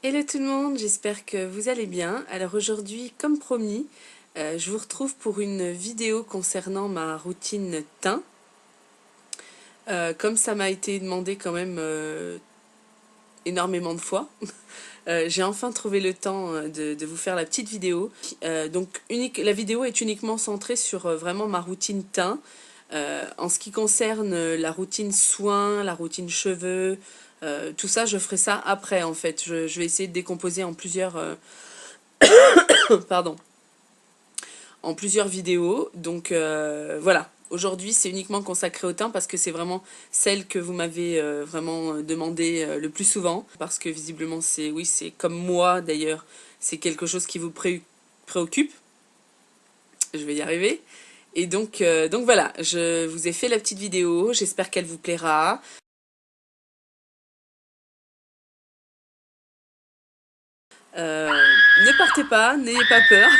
Hello tout le monde, j'espère que vous allez bien. Alors aujourd'hui, comme promis, je vous retrouve pour une vidéo concernant ma routine teint. Comme ça m'a été demandé quand même énormément de fois, j'ai enfin trouvé le temps de vous faire la petite vidéo. La vidéo est uniquement centrée sur vraiment ma routine teint. En ce qui concerne la routine soins, la routine cheveux, tout ça, je ferai ça après en fait. Je vais essayer de décomposer en plusieurs, pardon, en plusieurs vidéos. Donc voilà, aujourd'hui c'est uniquement consacré au teint parce que c'est vraiment celle que vous m'avez vraiment demandé le plus souvent. Parce que visiblement c'est, oui, c'est comme moi d'ailleurs, c'est quelque chose qui vous préoccupe. Je vais y arriver. Et donc voilà, je vous ai fait la petite vidéo, j'espère qu'elle vous plaira. Ne partez pas, n'ayez pas peur.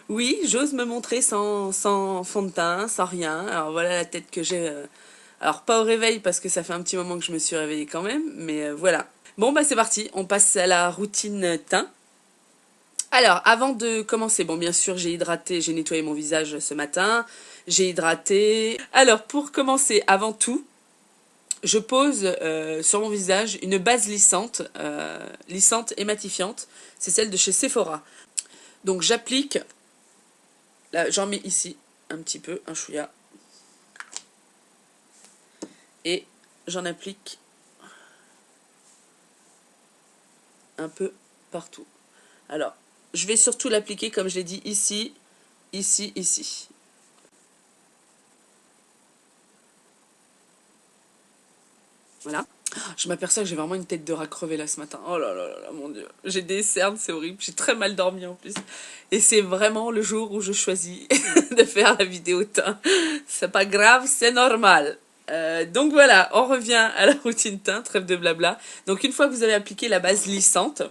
Oui, j'ose me montrer sans fond de teint, sans rien. Alors voilà la tête que j'ai. Alors pas au réveil parce que ça fait un petit moment que je me suis réveillée quand même, mais voilà. Bon bah c'est parti, on passe à la routine teint. Alors avant de commencer, bon bien sûr j'ai hydraté, j'ai nettoyé mon visage ce matin, j'ai hydraté. Alors pour commencer, avant tout, je pose sur mon visage une base lissante et matifiante. C'est celle de chez Sephora. Donc j'applique, là j'en mets ici un petit peu, un chouïa, et j'en applique un peu partout. Alors, je vais surtout l'appliquer, comme je l'ai dit, ici, ici, ici. Voilà. Je m'aperçois que j'ai vraiment une tête de rat crevé là ce matin. Oh là là là là, mon Dieu. J'ai des cernes, c'est horrible. J'ai très mal dormi en plus. Et c'est vraiment le jour où je choisis de faire la vidéo teint. C'est pas grave, c'est normal. Donc voilà, on revient à la routine teint, trêve de blabla. Donc une fois que vous avez appliqué la base lissante,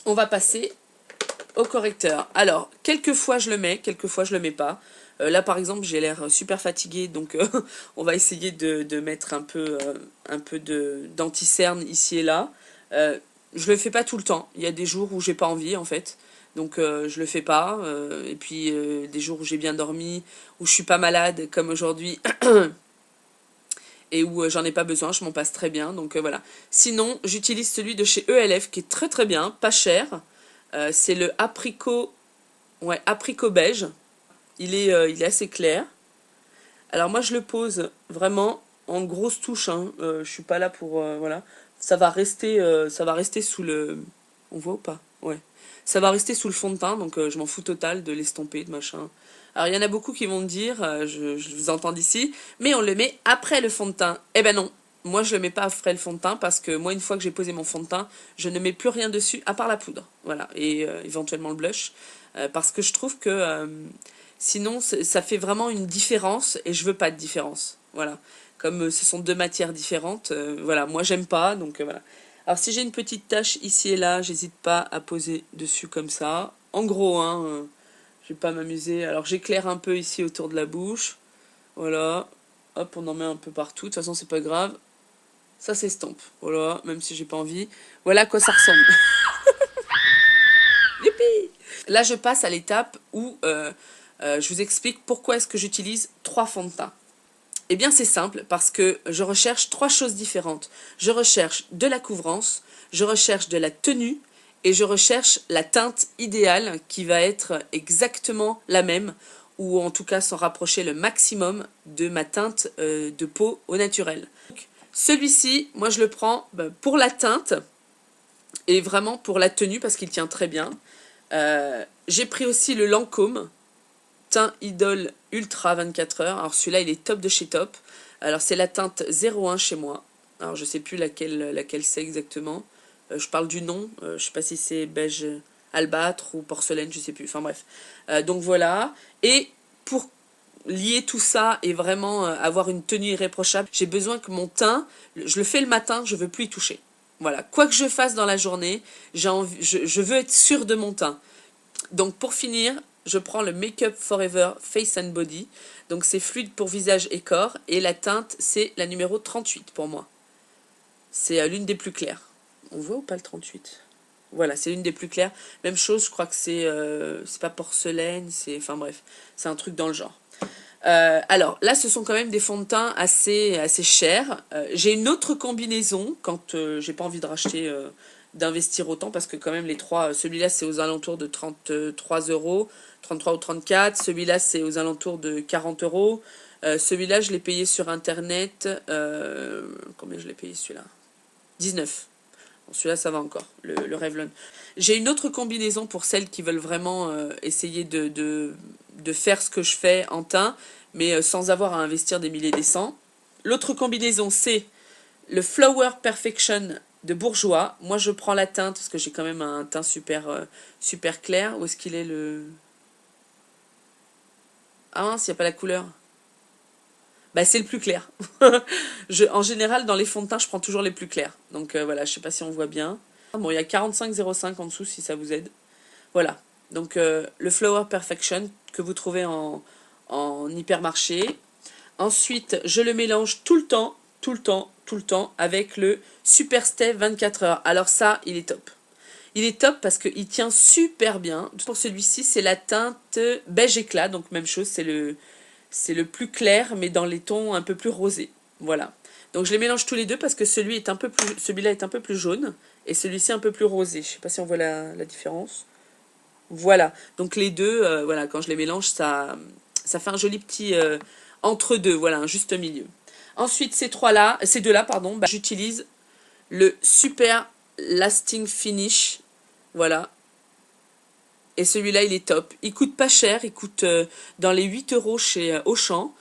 on va passer au correcteur. Alors, quelquefois je le mets, quelquefois je le mets pas. Là, par exemple, j'ai l'air super fatiguée, donc on va essayer de mettre un peu d'anti-cerne ici et là. Je le fais pas tout le temps. Il y a des jours où j'ai pas envie, en fait. Donc je le fais pas. Et puis des jours où j'ai bien dormi, où je suis pas malade, comme aujourd'hui, et où j'en ai pas besoin, je m'en passe très bien. Donc voilà. Sinon, j'utilise celui de chez ELF qui est très très bien, pas cher. C'est le apricot, ouais, apricot beige. Il est assez clair. Alors moi je le pose vraiment en grosse touche. Hein. Je suis pas là pour voilà. Ça va rester sous le. On voit ou pas? Ouais. Ça va rester sous le fond de teint, donc je m'en fous total de l'estomper, de machin. Alors il y en a beaucoup qui vont me dire, je vous entends d'ici, mais on le met après le fond de teint. Eh ben non, moi je le mets pas après le fond de teint parce que moi une fois que j'ai posé mon fond de teint, je ne mets plus rien dessus à part la poudre. Voilà, et éventuellement le blush. Parce que je trouve que sinon ça fait vraiment une différence et je veux pas de différence. Voilà. Comme ce sont deux matières différentes, voilà, moi j'aime pas, donc voilà. Alors si j'ai une petite tache ici et là, j'hésite pas à poser dessus comme ça. En gros, hein, je vais pas m'amuser. Alors j'éclaire un peu ici autour de la bouche. Voilà. Hop, on en met un peu partout. De toute façon, c'est pas grave. Ça s'estompe. Voilà, même si j'ai pas envie. Voilà à quoi ça ressemble. Youpi! Là, je passe à l'étape où je vous explique pourquoi est-ce que j'utilise 3 fonds de teint. Eh bien, c'est simple, parce que je recherche 3 choses différentes. Je recherche de la couvrance, je recherche de la tenue, et je recherche la teinte idéale qui va être exactement la même, ou en tout cas s'en rapprocher le maximum de ma teinte de peau au naturel. Celui-ci, moi je le prends pour la teinte, et vraiment pour la tenue, parce qu'il tient très bien. J'ai pris aussi le Lancôme, teint Idol Ultra 24 heures. Alors celui-là, il est top de chez top. Alors c'est la teinte 01 chez moi. Alors je sais plus laquelle c'est exactement. Je parle du nom. Je sais pas si c'est beige albâtre ou porcelaine, je sais plus. Enfin bref. Donc voilà. Et pour lier tout ça et vraiment avoir une tenue irréprochable, j'ai besoin que mon teint, je le fais le matin, je veux plus y toucher. Voilà. Quoi que je fasse dans la journée, je veux être sûre de mon teint. Donc pour finir, je prends le Make Up Forever Face and Body. Donc c'est fluide pour visage et corps. Et la teinte, c'est la numéro 38 pour moi. C'est l'une des plus claires. On voit ou pas le 38? Voilà, c'est l'une des plus claires. Même chose, je crois que c'est pas porcelaine, c'est... Enfin bref, c'est un truc dans le genre. Alors là, ce sont quand même des fonds de teint assez chers. J'ai une autre combinaison quand j'ai pas envie de racheter, d'investir autant, parce que quand même les trois, celui-là c'est aux alentours de 33 euros, 33 ou 34. Celui-là c'est aux alentours de 40 euros. Celui-là je l'ai payé sur internet. Combien je l'ai payé celui-là? 19. Bon, celui-là ça va encore, le Revlon. J'ai une autre combinaison pour celles qui veulent vraiment essayer de faire ce que je fais en teint, mais sans avoir à investir des milliers et des cents. L'autre combinaison, c'est le Flower Perfection de Bourjois. Moi, je prends la teinte, parce que j'ai quand même un teint super clair. Où est-ce qu'il est le... Ah mince, il n'y a pas la couleur. Bah, c'est le plus clair. En général, dans les fonds de teint, je prends toujours les plus clairs. Donc voilà, je sais pas si on voit bien. Bon, il y a 45,05 en dessous, si ça vous aide. Voilà. Donc le Flower Perfection que vous trouvez en hypermarché. Ensuite, je le mélange tout le temps avec le Super Stay 24 heures. Alors ça, il est top. Il est top parce qu'il tient super bien. Pour celui-ci, c'est la teinte beige éclat. Donc même chose, c'est le plus clair, mais dans les tons un peu plus rosés. Voilà. Donc je les mélange tous les deux parce que celui-là est un peu plus jaune et celui-ci un peu plus rosé. Je ne sais pas si on voit la différence. Voilà, donc les deux, voilà, quand je les mélange, ça fait un joli petit entre-deux, voilà, un juste milieu. Ensuite, ces deux-là, pardon, bah, j'utilise le Super Lasting Finish, voilà. Et celui-là, il est top. Il coûte pas cher, il coûte dans les 8 euros chez Auchan.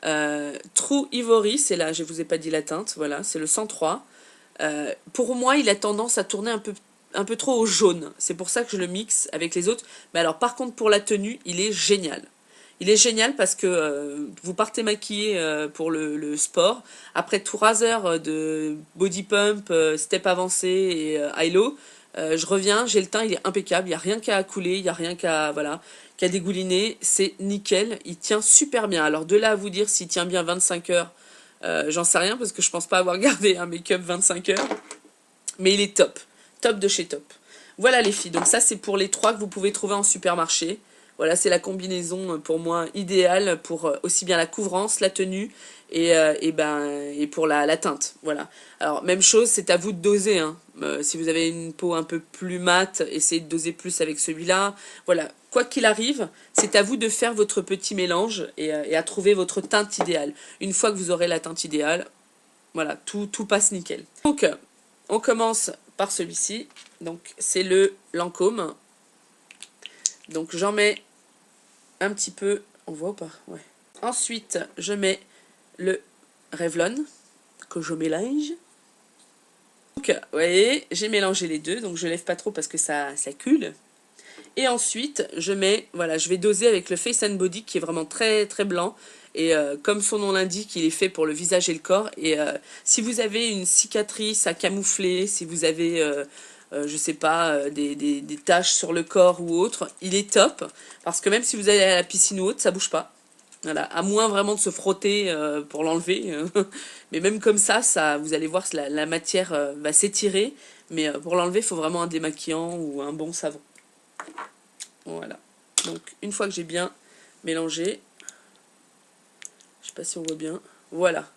True Ivory, c'est là, je vous ai pas dit la teinte, voilà, c'est le 103. Pour moi, il a tendance à tourner un peu trop au jaune. C'est pour ça que je le mixe avec les autres. Mais alors, par contre, pour la tenue, il est génial. Il est génial parce que vous partez maquillé pour le sport. Après 3 heures de body pump, step avancé et high-low, je reviens, j'ai le teint, il est impeccable. Il n'y a rien qu'à couler, il n'y a rien qu'à dégouliner. C'est nickel, il tient super bien. Alors de là à vous dire s'il tient bien 25 heures, j'en sais rien parce que je pense pas avoir gardé un make-up 25 heures. Mais il est top. Top de chez top. Voilà les filles. Donc ça c'est pour les trois que vous pouvez trouver en supermarché. Voilà, c'est la combinaison pour moi idéale pour aussi bien la couvrance, la tenue et pour la teinte. Voilà. Alors même chose, c'est à vous de doser. Hein. Si vous avez une peau un peu plus mate, essayez de doser plus avec celui-là. Voilà. Quoi qu'il arrive, c'est à vous de faire votre petit mélange et à trouver votre teinte idéale. Une fois que vous aurez la teinte idéale, voilà, tout passe nickel. Donc, on commence par celui-ci. Donc, c'est le Lancôme. Donc, j'en mets un petit peu. On voit ou pas? Ouais. Ensuite, je mets le Revlon que je mélange. Donc, vous voyez, j'ai mélangé les deux. Donc, je lève pas trop parce que ça coule. Et ensuite, je mets, voilà, je vais doser avec le Face and Body qui est vraiment très très blanc. Et comme son nom l'indique, il est fait pour le visage et le corps. Et si vous avez une cicatrice à camoufler, si vous avez, je sais pas, des taches sur le corps ou autre, il est top. Parce que même si vous allez à la piscine ou autre, ça bouge pas. Voilà, à moins vraiment de se frotter pour l'enlever. Mais même comme ça, vous allez voir que la matière va s'étirer. Mais pour l'enlever, il faut vraiment un démaquillant ou un bon savon. Voilà. Donc, une fois que j'ai bien mélangé, je sais pas si on voit bien. Voilà.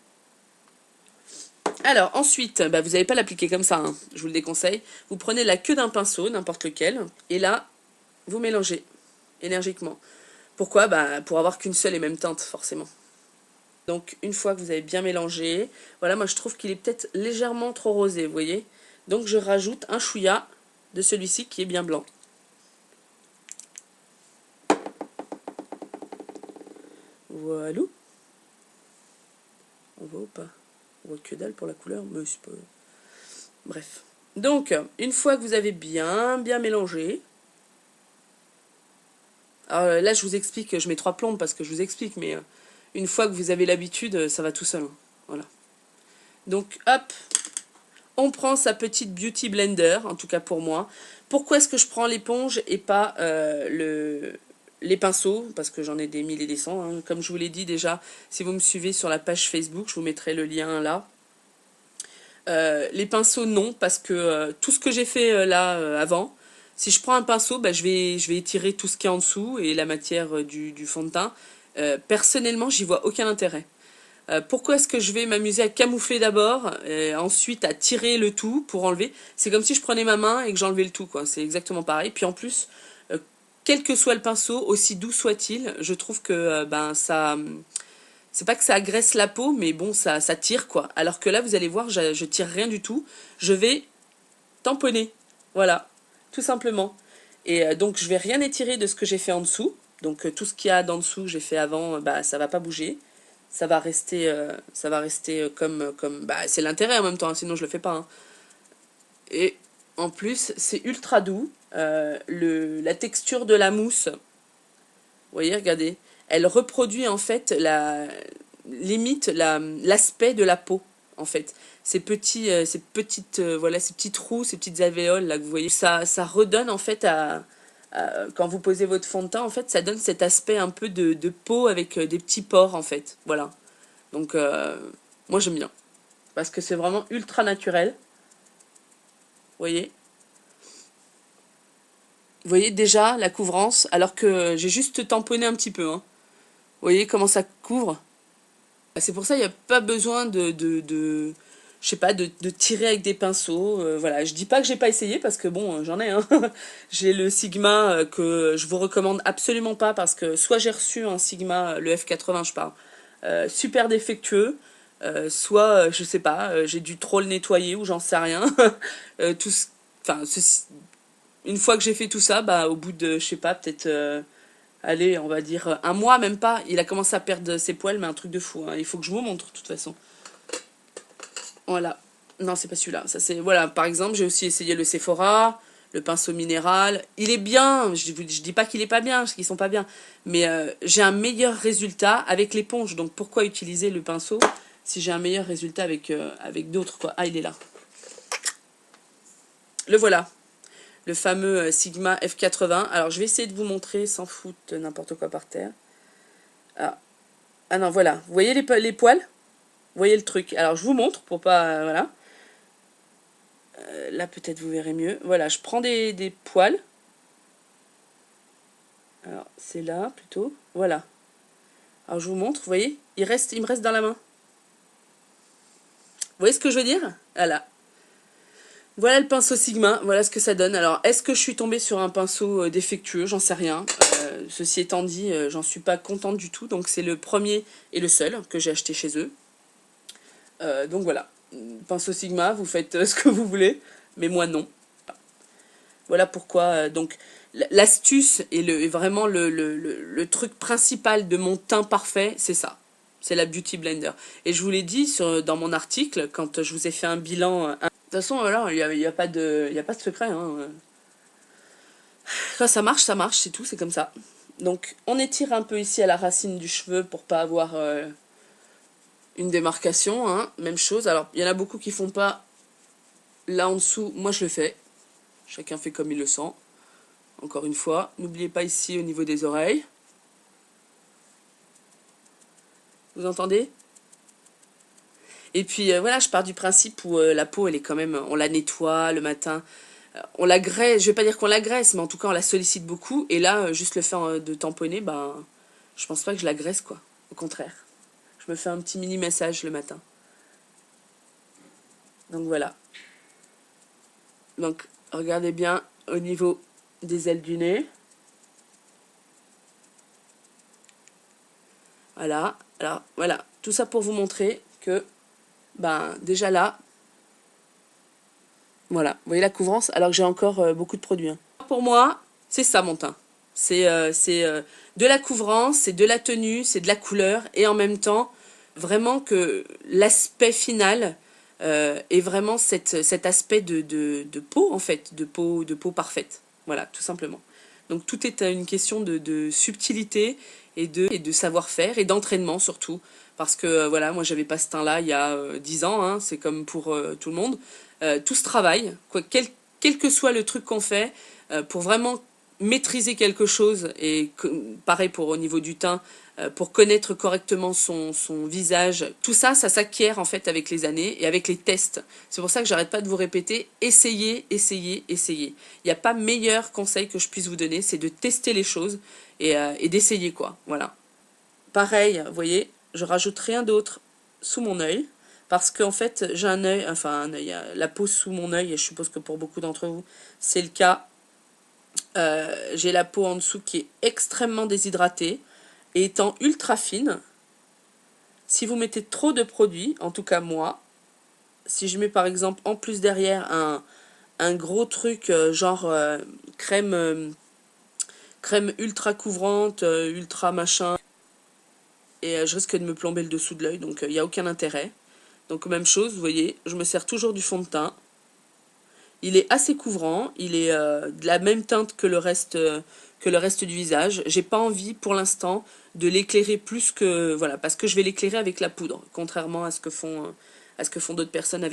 Alors, ensuite, bah, vous n'allez pas l'appliquer comme ça, hein, je vous le déconseille. Vous prenez la queue d'un pinceau, n'importe lequel, et là, vous mélangez énergiquement. Pourquoi? Bah, pour avoir qu'une seule et même teinte, forcément. Donc, une fois que vous avez bien mélangé, voilà, moi je trouve qu'il est peut-être légèrement trop rosé, vous voyez. Donc, je rajoute un chouïa de celui-ci qui est bien blanc. Voilà. On voit ou pas? On voit que dalle pour la couleur, mais c'est pas... Bref. Donc, une fois que vous avez bien mélangé... Alors là, je vous explique, je mets 3 plombes parce que je vous explique, mais une fois que vous avez l'habitude, ça va tout seul. Hein. Voilà. Donc, hop, on prend sa petite Beauty Blender, en tout cas pour moi. Pourquoi est-ce que je prends l'éponge et pas les pinceaux, parce que j'en ai des mille et des cents, hein. Comme je vous l'ai dit déjà, si vous me suivez sur la page Facebook, je vous mettrai le lien là. Les pinceaux, non, parce que tout ce que j'ai fait là avant, si je prends un pinceau, bah, je vais étirer tout ce qui est en dessous et la matière du fond de teint. Personnellement, j'y vois aucun intérêt. Pourquoi est-ce que je vais m'amuser à camoufler d'abord, et ensuite à tirer le tout pour enlever? C'est comme si je prenais ma main et que j'enlevais le tout, quoi. C'est exactement pareil. Puis en plus, quel que soit le pinceau, aussi doux soit-il, je trouve que ben ça, c'est pas que ça agresse la peau, mais bon, ça tire, quoi. Alors que là, vous allez voir, je tire rien du tout. Je vais tamponner, voilà, tout simplement. Et donc je vais rien étirer de ce que j'ai fait en dessous. Donc tout ce qu'il y a d'en dessous que j'ai fait avant, bah ça va pas bouger. Ça va rester comme bah c'est l'intérêt en même temps, hein, sinon je le fais pas, hein. Et en plus c'est ultra doux. La texture de la mousse, vous voyez, regardez, elle reproduit en fait limite l'aspect de la peau en fait. Ces petites voilà, ces petits trous, ces petites alvéoles là que vous voyez, ça redonne en fait quand vous posez votre fond de teint, en fait, ça donne cet aspect un peu de peau avec des petits pores en fait. Voilà. Donc moi j'aime bien parce que c'est vraiment ultra naturel. Vous voyez. Vous voyez déjà la couvrance alors que j'ai juste tamponné un petit peu, hein. Vous voyez comment ça couvre? C'est pour ça il n'y a pas besoin je sais pas, de tirer avec des pinceaux. Voilà, je dis pas que j'ai pas essayé parce que bon, j'en ai, hein. J'ai le Sigma que je vous recommande absolument pas parce que soit j'ai reçu un Sigma, le F80 je parle, super défectueux, soit je sais pas, j'ai dû trop le nettoyer ou j'en sais rien. Tout, enfin, une fois que j'ai fait tout ça, bah au bout de je sais pas, peut-être allez, on va dire un mois, même pas, il a commencé à perdre ses poils, mais un truc de fou, hein. Il faut que je vous montre de toute façon. Voilà. Non, c'est pas celui-là. Ça, c'est, voilà, par exemple, j'ai aussi essayé le Sephora, le pinceau minéral. Il est bien, je dis pas qu'il est pas bien, parce qu'ils sont pas bien. Mais j'ai un meilleur résultat avec l'éponge. Donc pourquoi utiliser le pinceau si j'ai un meilleur résultat avec d'autres, quoi. Ah, il est là. Le voilà. Le fameux Sigma F80. Alors, je vais essayer de vous montrer sans foutre n'importe quoi par terre. Ah, ah non, voilà. Vous voyez les poils? Vous voyez le truc. Alors, je vous montre pour pas... voilà. Là, peut-être vous verrez mieux. Voilà, je prends des poils. Alors, c'est là, plutôt. Voilà. Alors, je vous montre, vous voyez, il me reste dans la main. Vous voyez ce que je veux dire? Voilà. Voilà le pinceau Sigma, voilà ce que ça donne. Alors, est-ce que je suis tombée sur un pinceau défectueux? J'en sais rien. Ceci étant dit, j'en suis pas contente du tout. Donc, c'est le premier et le seul que j'ai acheté chez eux. Donc, voilà. Pinceau Sigma, vous faites ce que vous voulez. Mais moi, non. Voilà pourquoi, donc, l'astuce et vraiment le truc principal de mon teint parfait, c'est ça. C'est la Beauty Blender. Et je vous l'ai dit dans mon article, quand je vous ai fait un bilan. De toute façon, voilà, il y a pas de secret, hein. Quand ça marche, c'est tout, c'est comme ça. Donc, on étire un peu ici à la racine du cheveu pour pas avoir une démarcation, hein. Même chose. Alors, il y en a beaucoup qui font pas là en dessous. Moi, je le fais. Chacun fait comme il le sent. Encore une fois, n'oubliez pas ici au niveau des oreilles. Vous entendez? Et puis voilà, je pars du principe où la peau, elle est quand même, on la nettoie le matin, on la graisse, je vais pas dire qu'on la graisse, mais en tout cas on la sollicite beaucoup. Et là, juste le fait de tamponner, ben, je pense pas que je la graisse, quoi. Au contraire, je me fais un petit mini massage le matin. Donc voilà. Donc regardez bien au niveau des ailes du nez. Voilà, alors voilà, tout ça pour vous montrer que, ben déjà là, voilà, vous voyez la couvrance, alors que j'ai encore beaucoup de produits, hein. Pour moi, c'est ça mon teint. C'est de la couvrance, c'est de la tenue, c'est de la couleur, et en même temps, vraiment que l'aspect final est vraiment cet aspect de peau, en fait, de peau parfaite. Voilà, tout simplement. Donc tout est une question de subtilité et de savoir-faire et d'entraînement surtout. Parce que voilà, moi j'avais pas ce teint-là il y a 10 ans, hein, c'est comme pour tout le monde. Tout se travaille, quoi, quel que soit le truc qu'on fait, pour vraiment maîtriser quelque chose, et pareil pour au niveau du teint, pour connaître correctement son visage, tout ça, ça s'acquiert en fait avec les années et avec les tests. C'est pour ça que j'arrête pas de vous répéter, essayez, essayez, essayez. Il n'y a pas meilleur conseil que je puisse vous donner, c'est de tester les choses et d'essayer quoi, voilà. Pareil, vous voyez, je rajoute rien d'autre sous mon œil, parce qu'en fait j'ai un œil, enfin un œil, la peau sous mon œil, et je suppose que pour beaucoup d'entre vous c'est le cas. J'ai la peau en dessous qui est extrêmement déshydratée, et étant ultra fine, si vous mettez trop de produits, en tout cas moi, si je mets par exemple en plus derrière un gros truc genre crème, crème ultra couvrante, ultra machin, et je risque de me plomber le dessous de l'œil, donc il n'y a aucun intérêt. Donc même chose, vous voyez, je me sers toujours du fond de teint. Il est assez couvrant, il est de la même teinte que le reste du visage. J'ai pas envie pour l'instant de l'éclairer plus que... Voilà, parce que je vais l'éclairer avec la poudre, contrairement à ce que font d'autres personnes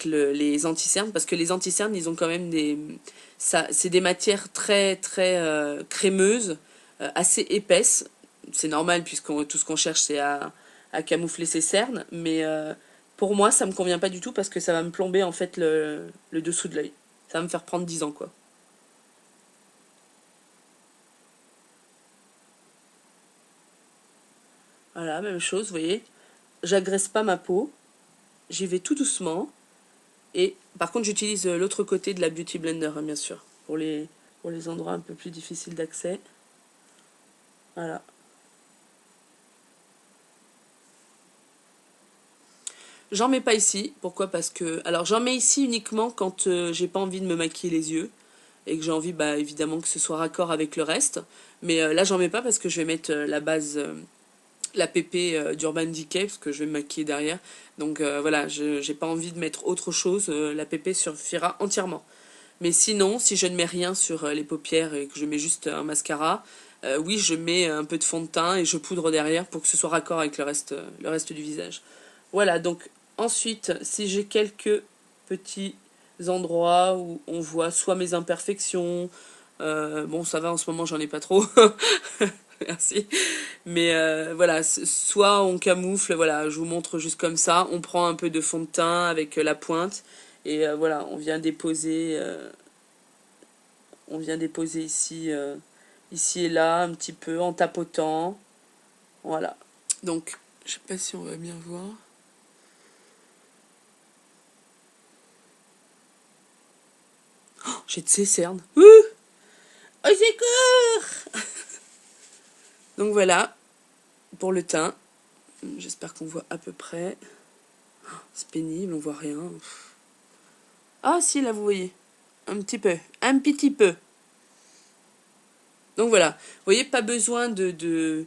les anti-cernes, parce que les anti-cernes, ils ont quand même des... C'est des matières très très crémeuses, assez épaisses. C'est normal, puisque tout ce qu'on cherche, c'est à camoufler ses cernes, mais... pour moi, ça me convient pas du tout parce que ça va me plomber en fait le dessous de l'œil. Ça va me faire prendre 10 ans quoi. Voilà, même chose, vous voyez. J'agresse pas ma peau. J'y vais tout doucement. Et par contre, j'utilise l'autre côté de la Beauty Blender, hein, bien sûr. Pour les endroits un peu plus difficiles d'accès. Voilà. J'en mets pas ici. Pourquoi? Parce que... Alors, j'en mets ici uniquement quand j'ai pas envie de me maquiller les yeux. Et que j'ai envie, bah, évidemment, que ce soit raccord avec le reste. Mais là, j'en mets pas parce que je vais mettre la base, la PP d'Urban Decay, parce que je vais me maquiller derrière. Donc voilà, j'ai pas envie de mettre autre chose. La PP suffira entièrement. Mais sinon, si je ne mets rien sur les paupières et que je mets juste un mascara, oui, je mets un peu de fond de teint et je poudre derrière pour que ce soit raccord avec le reste du visage. Voilà, donc ensuite, si j'ai quelques petits endroits où on voit soit mes imperfections, bon ça va en ce moment j'en ai pas trop, merci, mais voilà, soit on camoufle, voilà, je vous montre juste comme ça, on prend un peu de fond de teint avec la pointe, et voilà, on vient déposer ici, ici et là, un petit peu en tapotant, voilà. Donc, je sais pas si on va bien voir. J'ai de ces cernes. Ouh, au secours! Donc voilà, pour le teint. J'espère qu'on voit à peu près. C'est pénible, on voit rien. Ah si, là vous voyez. Un petit peu. Un petit peu. Donc voilà. Vous voyez, pas besoin de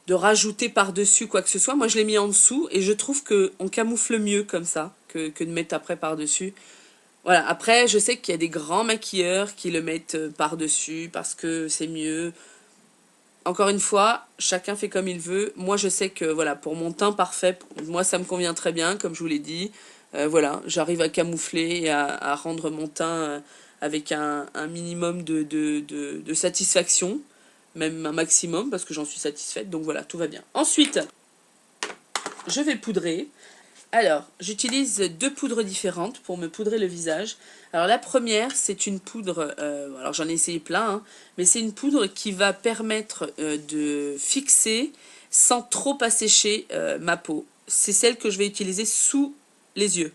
rajouter par-dessus quoi que ce soit. Moi je l'ai mis en dessous et je trouve qu'on camoufle mieux comme ça que de mettre après par-dessus. Voilà, après je sais qu'il y a des grands maquilleurs qui le mettent par-dessus parce que c'est mieux. Encore une fois, chacun fait comme il veut. Moi, je sais que voilà, pour mon teint parfait, moi, ça me convient très bien, comme je vous l'ai dit. Voilà, j'arrive à camoufler et à rendre mon teint avec un minimum de satisfaction, même un maximum, parce que j'en suis satisfaite. Donc voilà, tout va bien. Ensuite, je vais poudrer. Alors, j'utilise deux poudres différentes pour me poudrer le visage. Alors la première, c'est une poudre, alors j'en ai essayé plein, hein, mais c'est une poudre qui va permettre de fixer sans trop assécher ma peau. C'est celle que je vais utiliser sous les yeux.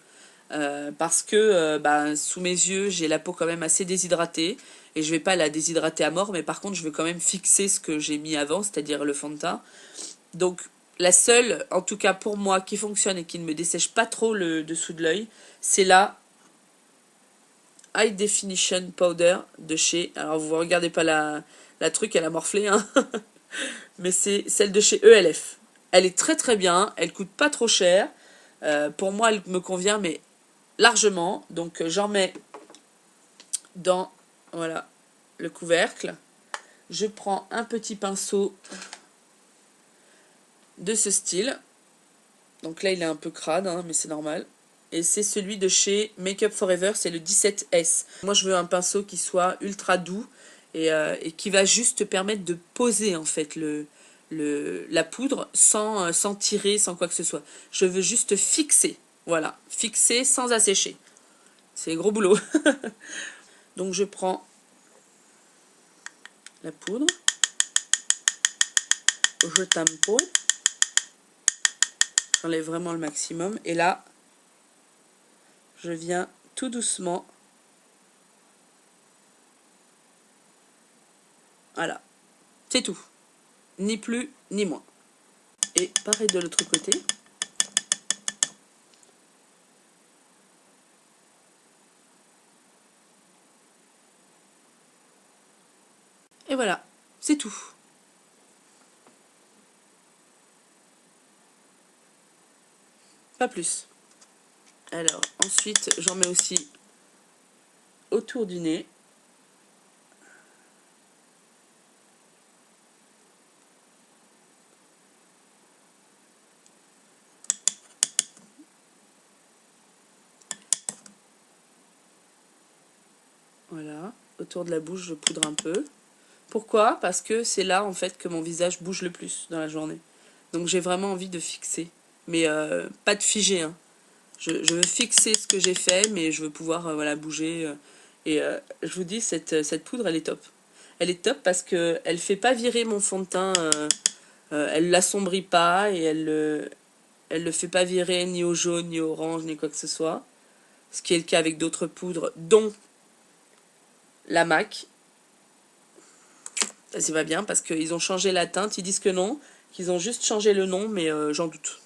Parce que bah, sous mes yeux, j'ai la peau quand même assez déshydratée. Et je vais pas la déshydrater à mort, mais par contre, je veux quand même fixer ce que j'ai mis avant, c'est-à-dire le fond de teint. Donc la seule, en tout cas pour moi, qui fonctionne et qui ne me dessèche pas trop le dessous de l'œil, c'est la High Definition Powder de chez... Alors vous regardez pas la truc, elle a morflé, hein. Mais c'est celle de chez ELF. Elle est très très bien, elle coûte pas trop cher. Pour moi, elle me convient, mais largement. Donc j'en mets dans, voilà, le couvercle. Je prends un petit pinceau de ce style. Donc là, il est un peu crade, hein, mais c'est normal. Et c'est celui de chez Make Up For Ever, c'est le 17S. Moi, je veux un pinceau qui soit ultra doux et qui va juste te permettre de poser en fait la poudre sans tirer, sans quoi que ce soit. Je veux juste fixer, voilà, fixer sans assécher. C'est gros boulot. Donc je prends la poudre, je tamponne, j'enlève vraiment le maximum, et là, je viens tout doucement, voilà, c'est tout, ni plus ni moins. Et pareil de l'autre côté. Et voilà, c'est tout. Pas plus. Alors, ensuite, j'en mets aussi autour du nez. Voilà, autour de la bouche, je poudre un peu. Pourquoi? Parce que c'est là, en fait, que mon visage bouge le plus dans la journée. Donc j'ai vraiment envie de fixer. Mais pas de figer, hein. Je veux fixer ce que j'ai fait, mais je veux pouvoir voilà, bouger. Et je vous dis, cette poudre, elle est top. Elle est top parce qu'elle ne fait pas virer mon fond de teint. Elle ne l'assombrit pas et elle le fait pas virer ni au jaune, ni au orange, ni quoi que ce soit. Ce qui est le cas avec d'autres poudres, dont la MAC. C'est pas bien parce qu'ils ont changé la teinte. Ils disent que non, qu'ils ont juste changé le nom, mais j'en doute.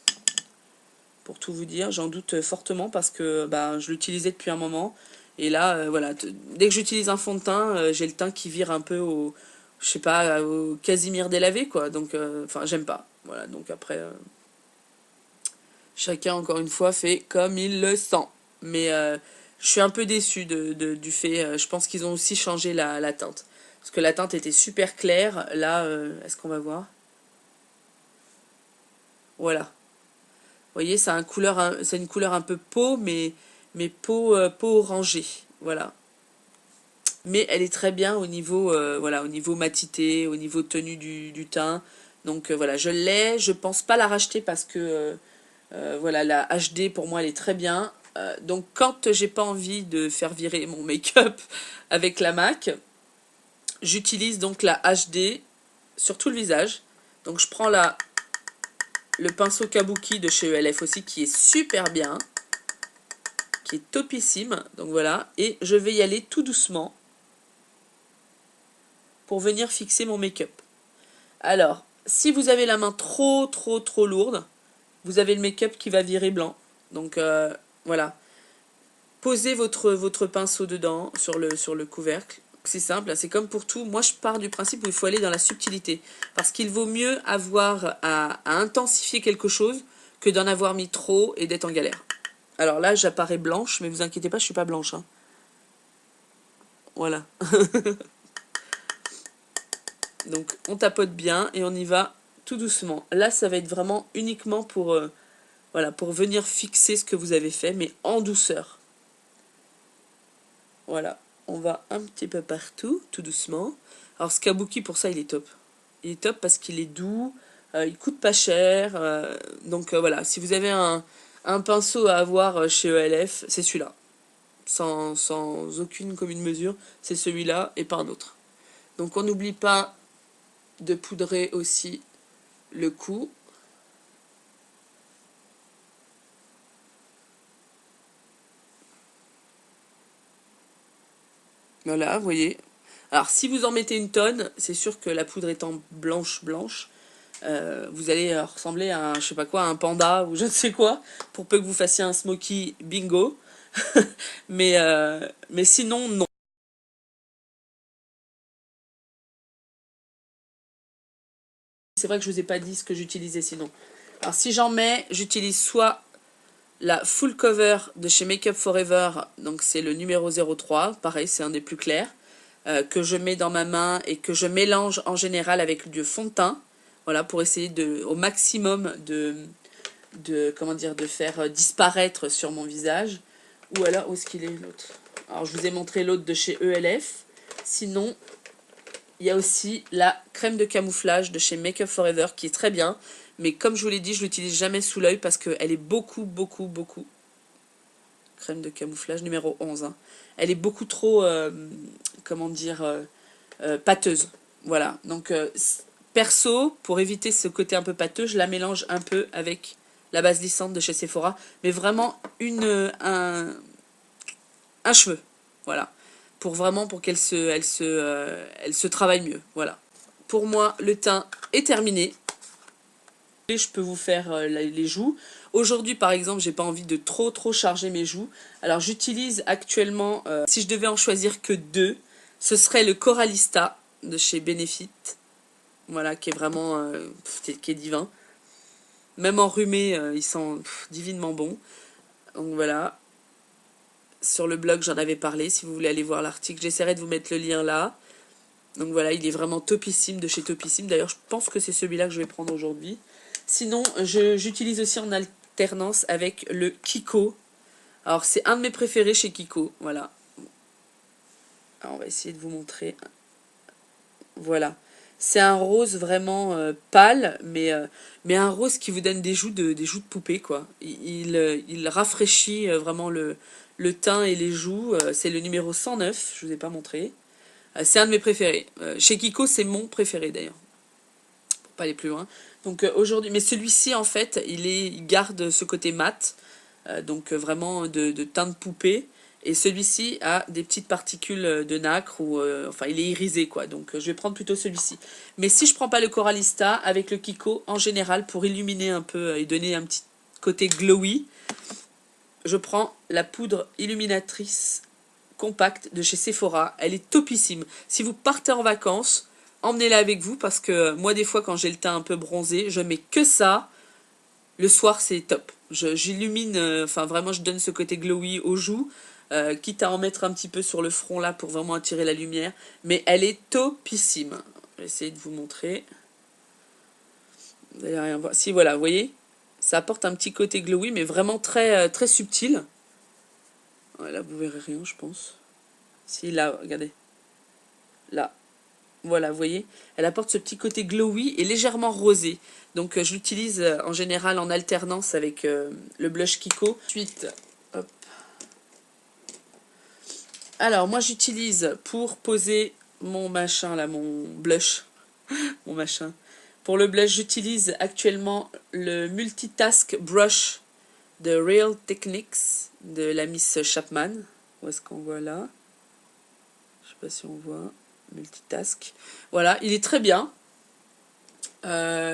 Pour tout vous dire, j'en doute fortement parce que bah, je l'utilisais depuis un moment. Et là, voilà, dès que j'utilise un fond de teint, j'ai le teint qui vire un peu au, je sais pas, au Casimir délavé, quoi. Donc, enfin, j'aime pas. Voilà, donc après, chacun, encore une fois, fait comme il le sent. Mais je suis un peu déçue du fait, je pense qu'ils ont aussi changé la teinte. Parce que la teinte était super claire. Là, est-ce qu'on va voir? Voilà. Vous voyez, c'est une couleur un peu peau, mais peau orangée. Voilà. Mais elle est très bien au niveau, voilà, au niveau matité, au niveau tenue du teint. Donc voilà, je l'ai. Je pense pas la racheter parce que voilà, la HD pour moi elle est très bien. Donc quand j'ai pas envie de faire virer mon make-up avec la MAC, j'utilise donc la HD sur tout le visage. Donc je prends le pinceau Kabuki de chez ELF aussi qui est super bien, qui est topissime. Donc voilà, et je vais y aller tout doucement pour venir fixer mon make-up. Alors, si vous avez la main trop lourde, vous avez le make-up qui va virer blanc. Donc voilà, posez votre pinceau dedans sur le couvercle. C'est simple, c'est comme pour tout. Moi, je pars du principe où il faut aller dans la subtilité. Parce qu'il vaut mieux avoir à intensifier quelque chose que d'en avoir mis trop et d'être en galère. Alors là, j'apparais blanche, mais vous inquiétez pas, je suis pas blanche, hein. Voilà. Donc, on tapote bien et on y va tout doucement. Là, ça va être vraiment uniquement pour, voilà, pour venir fixer ce que vous avez fait, mais en douceur. Voilà. On va un petit peu partout, tout doucement. Alors, ce Kabuki, pour ça, il est top. Il est top parce qu'il est doux, il coûte pas cher. Donc, voilà, si vous avez un pinceau à avoir chez ELF, c'est celui-là. Sans aucune commune mesure, c'est celui-là et pas un autre. Donc, on n'oublie pas de poudrer aussi le cou. Voilà, vous voyez. Alors, si vous en mettez une tonne, c'est sûr que la poudre étant blanche, vous allez ressembler à un, je sais pas quoi, un panda ou je ne sais quoi, pour peu que vous fassiez un smoky bingo. mais sinon, non. C'est vrai que je vous ai pas dit ce que j'utilisais sinon. Alors, si j'en mets, j'utilise soit la full cover de chez Make Up Forever, donc c'est le numéro 03, pareil, c'est un des plus clairs, que je mets dans ma main et que je mélange en général avec du fond de teint, voilà, pour essayer au maximum comment dire, de faire disparaître sur mon visage. Ou alors, où est-ce qu'il est l'autre? Alors, je vous ai montré l'autre de chez ELF. Sinon, il y a aussi la crème de camouflage de chez Make Up Forever qui est très bien. Mais comme je vous l'ai dit, je l'utilise jamais sous l'œil parce qu'elle est beaucoup. Crème de camouflage numéro 11. Hein. Elle est beaucoup trop, comment dire, pâteuse. Voilà. Donc, perso, pour éviter ce côté un peu pâteux, je la mélange un peu avec la base lissante de chez Sephora. Mais vraiment un cheveu. Voilà. Pour qu'elle elle se travaille mieux. Voilà. Pour moi, le teint est terminé. Et je peux vous faire les joues. Aujourd'hui, par exemple, j'ai pas envie de trop charger mes joues. Alors, j'utilise actuellement, si je devais en choisir que deux, ce serait le Coralista de chez Benefit. Voilà, qui est vraiment, qui est divin. Même enrhumé, il sent divinement bon. Donc voilà. Sur le blog, j'en avais parlé. Si vous voulez aller voir l'article, j'essaierai de vous mettre le lien là. Donc voilà, il est vraiment topissime de chez Topissime. D'ailleurs, je pense que c'est celui-là que je vais prendre aujourd'hui. Sinon, j'utilise aussi en alternance avec le Kiko. Alors, c'est un de mes préférés chez Kiko. Voilà. Alors, on va essayer de vous montrer. Voilà. C'est un rose vraiment pâle, mais un rose qui vous donne des joues de poupée, quoi. Il rafraîchit vraiment le teint et les joues. C'est le numéro 109, je ne vous ai pas montré. C'est un de mes préférés. Chez Kiko, c'est mon préféré, d'ailleurs. Pour pas aller plus loin. Donc aujourd'hui, mais celui-ci, en fait, il garde ce côté mat. Donc vraiment de teint de poupée. Et celui-ci a des petites particules de nacre, ou enfin il est irisé quoi, donc je vais prendre plutôt celui-ci. Mais si je prends pas le Coralista, avec le Kiko, en général, pour illuminer un peu et donner un petit côté glowy, je prends la poudre illuminatrice compacte de chez Sephora. Elle est topissime. Si vous partez en vacances, emmenez-la avec vous, parce que moi des fois quand j'ai le teint un peu bronzé, je mets que ça. Le soir c'est top. J'illumine, enfin vraiment je donne ce côté glowy aux joues. Quitte à en mettre un petit peu sur le front là pour vraiment attirer la lumière. Mais elle est topissime. Je vais essayer de vous montrer. Vous n'allez rien voir. Si voilà, vous voyez, ça apporte un petit côté glowy, mais vraiment très subtil. Là, vous verrez rien, je pense. Si, là, regardez. Là. Voilà, vous voyez, elle apporte ce petit côté glowy et légèrement rosé. Donc, je l'utilise en général en alternance avec le blush Kiko. Ensuite, hop. Alors, moi, j'utilise pour poser mon machin, là, mon blush. Mon machin. Pour le blush, j'utilise actuellement le Multitask Brush de Real Techniques de la Miss Chapman. Où est-ce qu'on voit là? Je sais pas si on voit. Multitask. Voilà, il est très bien.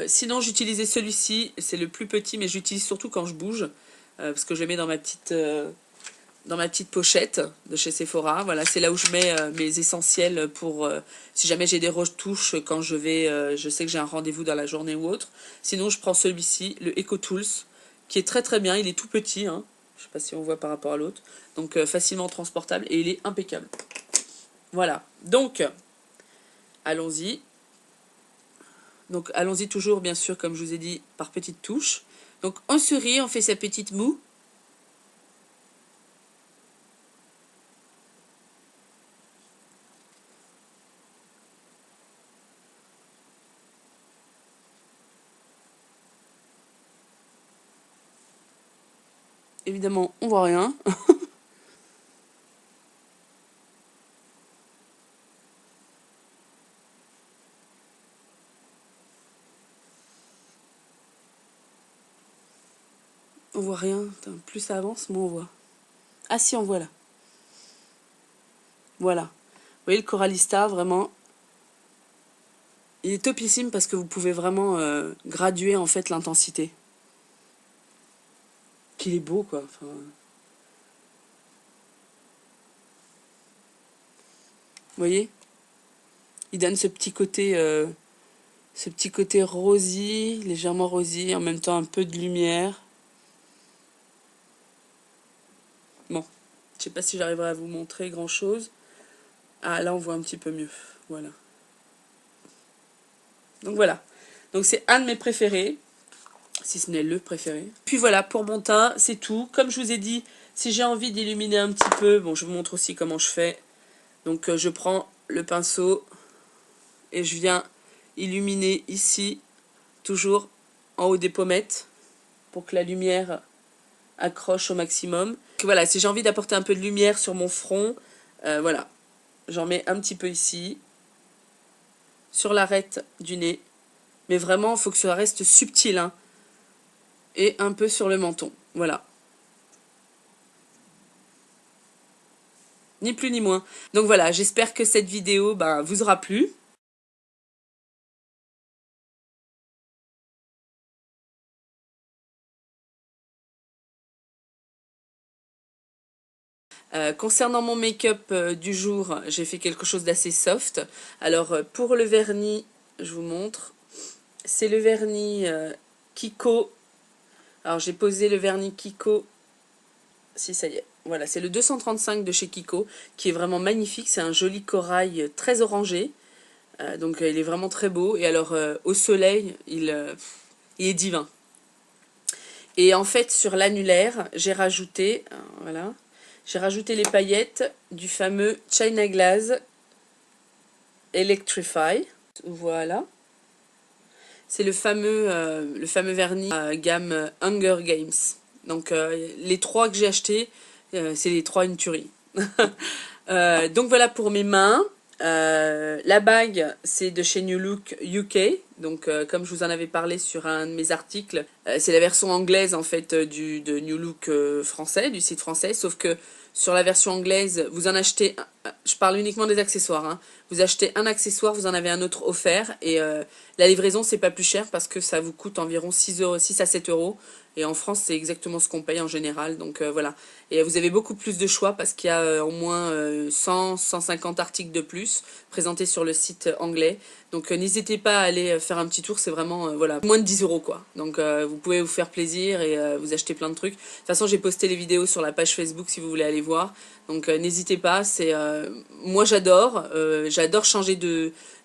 Sinon, j'utilisais celui-ci. C'est le plus petit, mais j'utilise surtout quand je bouge. Parce que je le mets dans ma petite pochette de chez Sephora. Voilà, c'est là où je mets mes essentiels pour si jamais j'ai des retouches quand je sais que j'ai un rendez-vous dans la journée ou autre. Sinon, je prends celui-ci, le Eco Tools, qui est très bien. Il est tout petit, hein. Je sais pas si on voit par rapport à l'autre. Donc facilement transportable et il est impeccable. Voilà. Donc allons-y. Donc allons-y toujours bien sûr comme je vous ai dit par petites touches. Donc on sourit, on fait sa petite moue. Évidemment, on voit rien. On voit rien. Attends, plus ça avance, moins on voit. Ah si, on voit là. Voilà. Vous voyez le Coralista, vraiment. Il est topissime parce que vous pouvez vraiment graduer en fait l'intensité. Qu'il est beau quoi. Enfin... Vous voyez, il donne ce petit côté rosy, légèrement rosy, en même temps un peu de lumière. Bon, je sais pas si j'arriverai à vous montrer grand chose. Ah, là on voit un petit peu mieux. Voilà. Donc voilà. Donc c'est un de mes préférés, si ce n'est le préféré. Puis voilà, pour mon teint, c'est tout. Comme je vous ai dit, si j'ai envie d'illuminer un petit peu, bon, je vous montre aussi comment je fais. Donc je prends le pinceau et je viens illuminer ici, toujours en haut des pommettes, pour que la lumière accroche au maximum. Donc voilà, si j'ai envie d'apporter un peu de lumière sur mon front, voilà, j'en mets un petit peu ici, sur l'arête du nez, mais vraiment, il faut que ça reste subtil, hein, et un peu sur le menton, voilà. Ni plus ni moins. Donc voilà, j'espère que cette vidéo vous aura plu. Concernant mon make-up du jour, j'ai fait quelque chose d'assez soft. Alors pour le vernis, je vous montre. C'est le vernis Kiko. Alors j'ai posé le vernis Kiko. Si ça y est. Voilà, c'est le 235 de chez Kiko, qui est vraiment magnifique. C'est un joli corail très orangé. Donc il est vraiment très beau. Et alors au soleil, il est divin. Et en fait, sur l'annulaire, j'ai rajouté, voilà, j'ai rajouté les paillettes du fameux China Glaze Electrify. Voilà. C'est le fameux vernis gamme Hunger Games. Donc les trois que j'ai achetés, c'est les trois une tuerie. Donc voilà pour mes mains. La bague, c'est de chez New Look UK. Donc comme je vous en avais parlé sur un de mes articles, c'est la version anglaise en fait de New Look français, du site français. Sauf que sur la version anglaise, vous en achetez, je parle uniquement des accessoires, hein. Vous achetez un accessoire, vous en avez un autre offert. Et la livraison, c'est pas plus cher parce que ça vous coûte environ 6 à 7 euros. Et en France, c'est exactement ce qu'on paye en général. Donc voilà. Et vous avez beaucoup plus de choix parce qu'il y a au moins 100-150 articles de plus présentés sur le site anglais. Donc n'hésitez pas à aller faire un petit tour, c'est vraiment voilà, moins de 10 euros quoi. Donc vous pouvez vous faire plaisir et vous acheter plein de trucs. De toute façon, j'ai posté les vidéos sur la page Facebook si vous voulez aller voir. Donc n'hésitez pas, c'est moi j'adore changer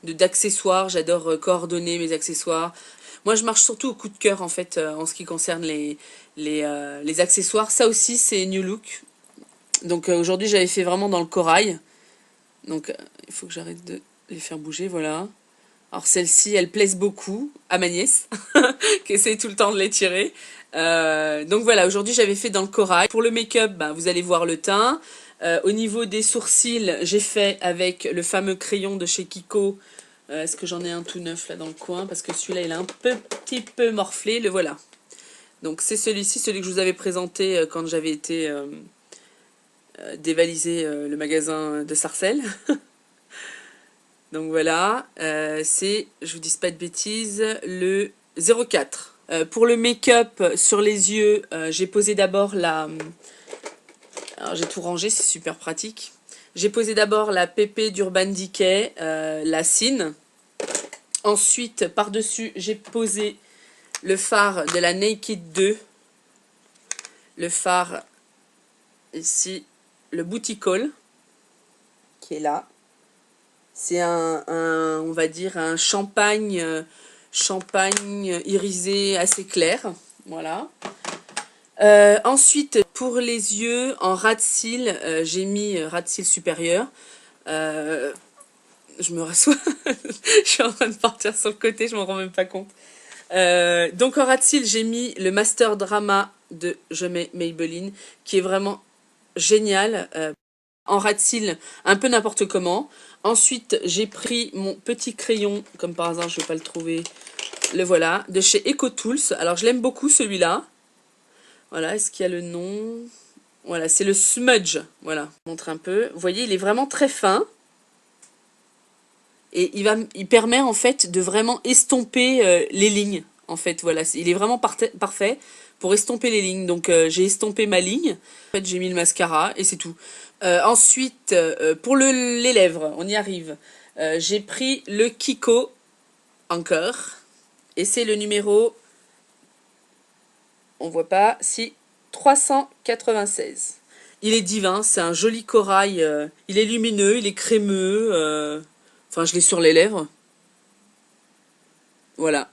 d'accessoires, j'adore coordonner mes accessoires. Moi, je marche surtout au coup de cœur, en fait, en ce qui concerne les accessoires. Ça aussi, c'est New Look. Donc, aujourd'hui, j'avais fait vraiment dans le corail. Donc, il faut que j'arrête de les faire bouger, voilà. Alors, celle-ci, elle plaise beaucoup à ma nièce, qui essaie tout le temps de les tirer. Donc, voilà, aujourd'hui, j'avais fait dans le corail. Pour le make-up, vous allez voir le teint. Au niveau des sourcils, j'ai fait avec le fameux crayon de chez Kiko. Est-ce que j'en ai un tout neuf là dans le coin? Parce que celui-là, il est un petit peu morflé. Le voilà. Donc c'est celui-ci, celui que je vous avais présenté quand j'avais été dévaliser le magasin de Sarcelles. Donc voilà, c'est, je vous dis pas de bêtises, le 04. Pour le make-up sur les yeux, j'ai posé d'abord la... Alors j'ai tout rangé, c'est super pratique. J'ai posé d'abord la PP d'Urban Decay, la Cine. Ensuite, par-dessus, j'ai posé le fard de la Naked 2. Le fard, ici, le Booty Call, qui est là. C'est on va dire, un champagne irisé assez clair. Voilà. Ensuite, pour les yeux, en ras de cils, j'ai mis ras de cils supérieur. Je me rassois. Je suis en train de partir sur le côté, je m'en rends même pas compte. Donc en ras de cils, j'ai mis le Master Drama de Je mets Maybelline, qui est vraiment génial. En ras de cils, un peu n'importe comment. Ensuite, j'ai pris mon petit crayon, comme par hasard, je ne vais pas le trouver. Le voilà, de chez EcoTools. Alors, je l'aime beaucoup, celui-là. Voilà, est-ce qu'il y a le nom? Voilà, c'est le Smudge. Voilà, je vous montre un peu. Vous voyez, il est vraiment très fin. Et il permet, en fait, de vraiment estomper les lignes. En fait, voilà, il est vraiment parfait pour estomper les lignes. Donc, j'ai estompé ma ligne. En fait, j'ai mis le mascara et c'est tout. Ensuite, pour les lèvres, on y arrive. J'ai pris le Kiko encore. Et c'est le numéro, on voit pas, si, 396. Il est divin, c'est un joli corail. Il est lumineux, il est crémeux. Enfin, je l'ai sur les lèvres. Voilà.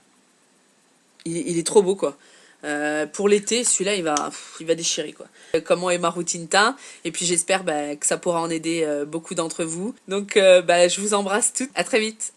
Il est trop beau, quoi. Pour l'été, celui-là, il va déchirer, quoi. Comment est ma routine teint, et puis j'espère que ça pourra en aider beaucoup d'entre vous. Donc, je vous embrasse toutes. À très vite.